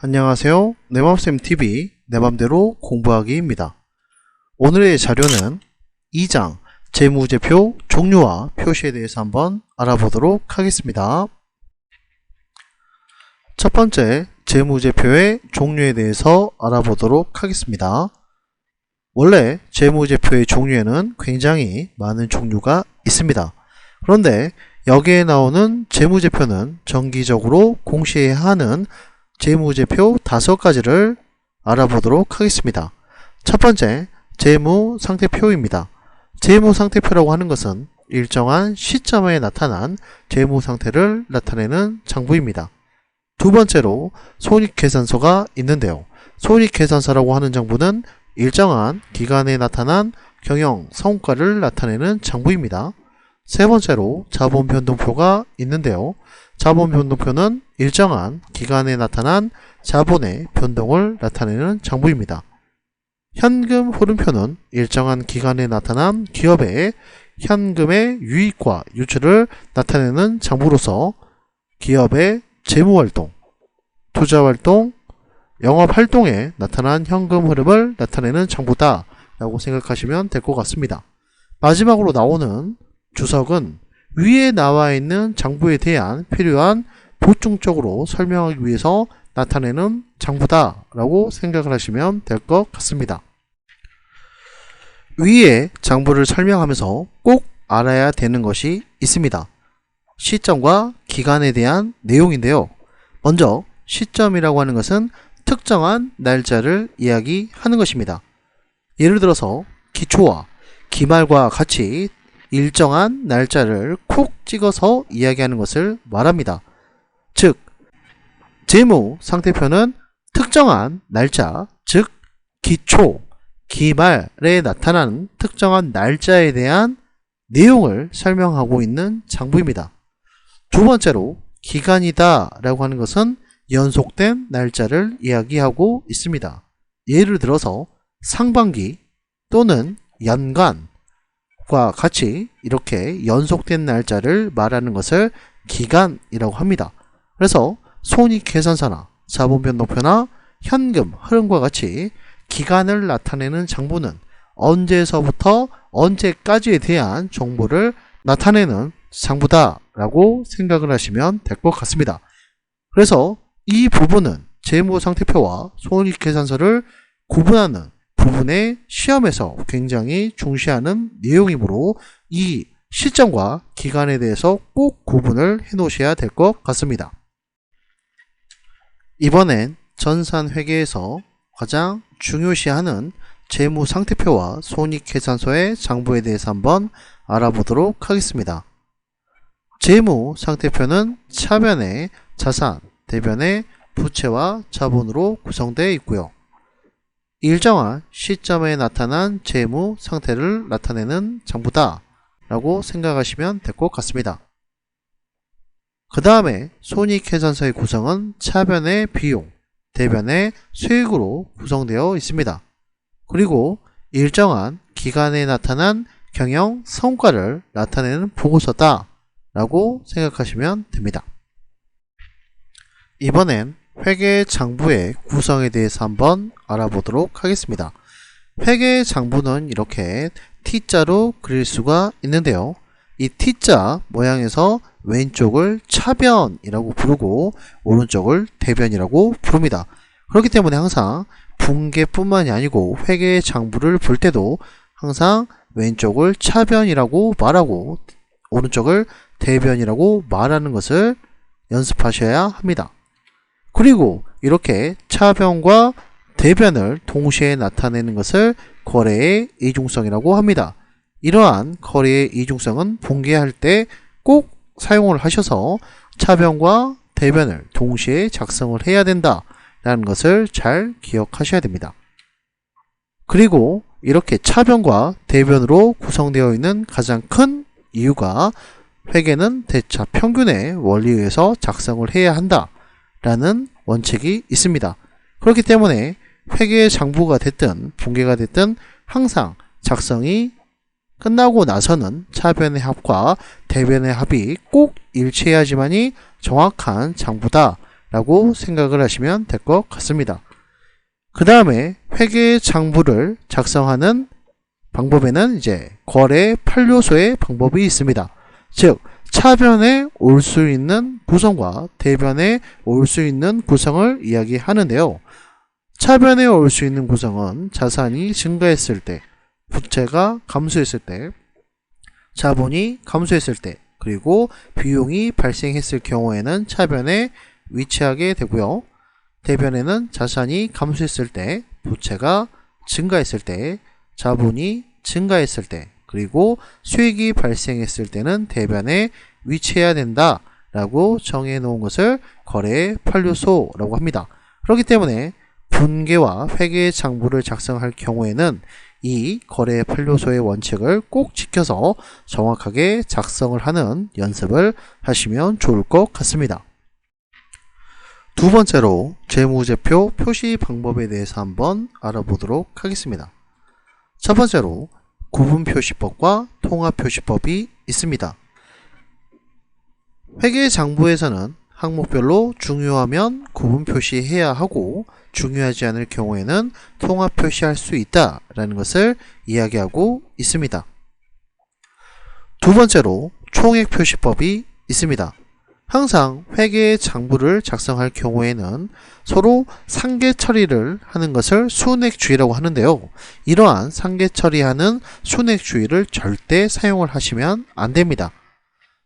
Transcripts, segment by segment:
안녕하세요. 내맘쌤TV 내맘대로 공부하기입니다. 오늘의 자료는 2장 재무제표 종류와 표시에 대해서 한번 알아보도록 하겠습니다. 첫 번째, 재무제표의 종류에 대해서 알아보도록 하겠습니다. 원래 재무제표의 종류에는 굉장히 많은 종류가 있습니다. 그런데 여기에 나오는 재무제표는 정기적으로 공시해야 하는 재무제표 5가지를 알아보도록 하겠습니다. 첫 번째, 재무상태표입니다. 재무상태표라고 하는 것은 일정한 시점에 나타난 재무상태를 나타내는 장부입니다. 두 번째로, 손익계산서가 있는데요. 손익계산서라고 하는 장부는 일정한 기간에 나타난 경영 성과를 나타내는 장부입니다. 세 번째로, 자본변동표가 있는데요. 자본변동표는 일정한 기간에 나타난 자본의 변동을 나타내는 장부입니다. 현금 흐름표는 일정한 기간에 나타난 기업의 현금의 유입과 유출을 나타내는 장부로서 기업의 재무활동, 투자활동, 영업활동에 나타난 현금 흐름을 나타내는 장부다 라고 생각하시면 될 것 같습니다. 마지막으로 나오는 주석은 위에 나와 있는 장부에 대한 필요한 보충적으로 설명하기 위해서 나타내는 장부다 라고 생각을 하시면 될 것 같습니다. 위에 장부를 설명하면서 꼭 알아야 되는 것이 있습니다. 시점과 기간에 대한 내용인데요. 먼저 시점이라고 하는 것은 특정한 날짜를 이야기하는 것입니다. 예를 들어서 기초와 기말과 같이 일정한 날짜를 콕 찍어서 이야기하는 것을 말합니다. 즉, 재무상태표는 특정한 날짜, 즉 기초, 기말에 나타나는 특정한 날짜에 대한 내용을 설명하고 있는 장부입니다. 두 번째로, 기간이다 라고 하는 것은 연속된 날짜를 이야기하고 있습니다. 예를 들어서 상반기 또는 연간 과 같이 이렇게 연속된 날짜를 말하는 것을 기간이라고 합니다. 그래서 손익계산서나 자본변동표나 현금 흐름과 같이 기간을 나타내는 장부는 언제서부터 언제까지에 대한 정보를 나타내는 장부다 라고 생각을 하시면 될 것 같습니다. 그래서 이 부분은 재무상태표와 손익계산서를 구분하는 부분의 시험에서 굉장히 중시하는 내용이므로 이 시점과 기간에 대해서 꼭 구분을 해 놓으셔야 될 것 같습니다. 이번엔 전산회계에서 가장 중요시하는 재무상태표와 손익계산서의 장부에 대해서 한번 알아보도록 하겠습니다. 재무상태표는 차변의 자산, 대변의 부채와 자본으로 구성되어 있고요. 일정한 시점에 나타난 재무 상태를 나타내는 장부다 라고 생각하시면 될 것 같습니다. 그 다음에 손익계산서의 구성은 차변의 비용, 대변의 수익으로 구성되어 있습니다. 그리고 일정한 기간에 나타난 경영 성과를 나타내는 보고서다 라고 생각하시면 됩니다. 이번엔 회계장부의 구성에 대해서 한번 알아보도록 하겠습니다. 회계장부는 이렇게 T자로 그릴 수가 있는데요. 이 T자 모양에서 왼쪽을 차변이라고 부르고 오른쪽을 대변이라고 부릅니다. 그렇기 때문에 항상 분계뿐만이 아니고 회계장부를 볼 때도 항상 왼쪽을 차변이라고 말하고 오른쪽을 대변이라고 말하는 것을 연습하셔야 합니다. 그리고 이렇게 차변과 대변을 동시에 나타내는 것을 거래의 이중성이라고 합니다. 이러한 거래의 이중성은 분계할 때 꼭 사용을 하셔서 차변과 대변을 동시에 작성을 해야 된다 라는 것을 잘 기억하셔야 됩니다. 그리고 이렇게 차변과 대변으로 구성되어 있는 가장 큰 이유가 회계는 대차 평균의 원리에 의해서 작성을 해야 한다 라는 원칙이 있습니다. 그렇기 때문에 회계 장부가 됐든 분계가 됐든 항상 작성이 끝나고 나서는 차변의 합과 대변의 합이 꼭 일치해야지만이 정확한 장부다 라고 생각을 하시면 될 것 같습니다. 그 다음에 회계장부를 작성하는 방법에는 이제 거래 판료소의 방법이 있습니다. 즉 차변에 올 수 있는 구성과 대변에 올 수 있는 구성을 이야기하는데요. 차변에 올 수 있는 구성은 자산이 증가했을 때, 부채가 감소했을 때, 자본이 감소했을 때, 그리고 비용이 발생했을 경우에는 차변에 위치하게 되고요. 대변에는 자산이 감소했을 때, 부채가 증가했을 때, 자본이 증가했을 때, 그리고 수익이 발생했을 때는 대변에 위치해야 된다 라고 정해 놓은 것을 거래의 판료소라고 합니다. 그렇기 때문에 분계와 회계장부를 작성할 경우에는 이 거래 판료소의 원칙을 꼭 지켜서 정확하게 작성을 하는 연습을 하시면 좋을 것 같습니다. 두 번째로 재무제표 표시 방법에 대해서 한번 알아보도록 하겠습니다. 첫 번째로 구분표시법과 통합표시법이 있습니다. 회계장부에서는 항목별로 중요하면 구분표시해야 하고 중요하지 않을 경우에는 통합표시할 수 있다라는 것을 이야기하고 있습니다. 두 번째로 총액표시법이 있습니다. 항상 회계장부를 작성할 경우에는 서로 상계 처리를 하는 것을 순액주의라고 하는데요. 이러한 상계 처리하는 순액주의를 절대 사용을 하시면 안 됩니다.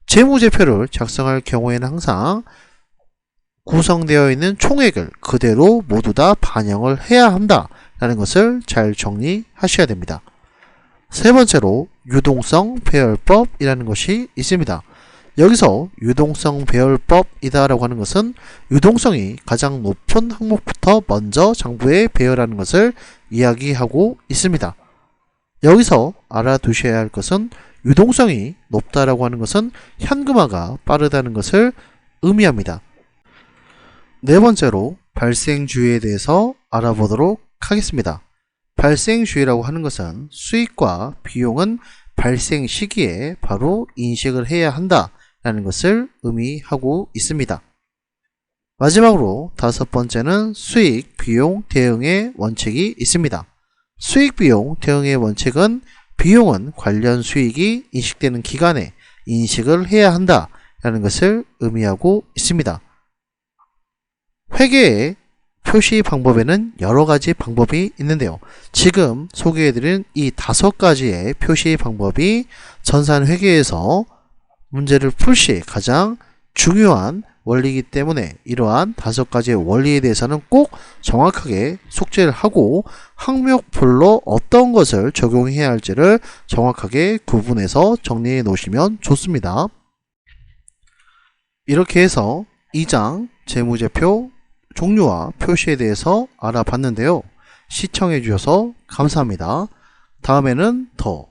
재무제표를 작성할 경우에는 항상 구성되어 있는 총액을 그대로 모두 다 반영을 해야 한다라는 것을 잘 정리하셔야 됩니다. 세 번째로 유동성 배열법이라는 것이 있습니다. 여기서 유동성 배열법이다 라고 하는 것은 유동성이 가장 높은 항목부터 먼저 장부에 배열하는 것을 이야기하고 있습니다. 여기서 알아두셔야 할 것은 유동성이 높다라고 하는 것은 현금화가 빠르다는 것을 의미합니다. 네 번째로 발생주의에 대해서 알아보도록 하겠습니다. 발생주의라고 하는 것은 수익과 비용은 발생 시기에 바로 인식을 해야 한다 라는 것을 의미하고 있습니다. 마지막으로 다섯 번째는 수익, 비용, 대응의 원칙이 있습니다. 수익, 비용, 대응의 원칙은 비용은 관련 수익이 인식되는 기간에 인식을 해야 한다 라는 것을 의미하고 있습니다. 회계의 표시 방법에는 여러 가지 방법이 있는데요. 지금 소개해드린 이 다섯 가지의 표시 방법이 전산회계에서 문제를 풀 시 가장 중요한 원리이기 때문에 이러한 다섯 가지의 원리에 대해서는 꼭 정확하게 숙지를 하고 항목별로 어떤 것을 적용해야 할지를 정확하게 구분해서 정리해 놓으시면 좋습니다. 이렇게 해서 2장 재무제표 종류와 표시에 대해서 알아봤는데요. 시청해 주셔서 감사합니다. 다음에는 더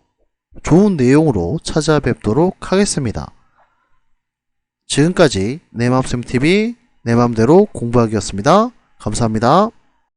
좋은 내용으로 찾아뵙도록 하겠습니다. 지금까지 내맘쌤TV 내맘대로 공부하기였습니다. 감사합니다.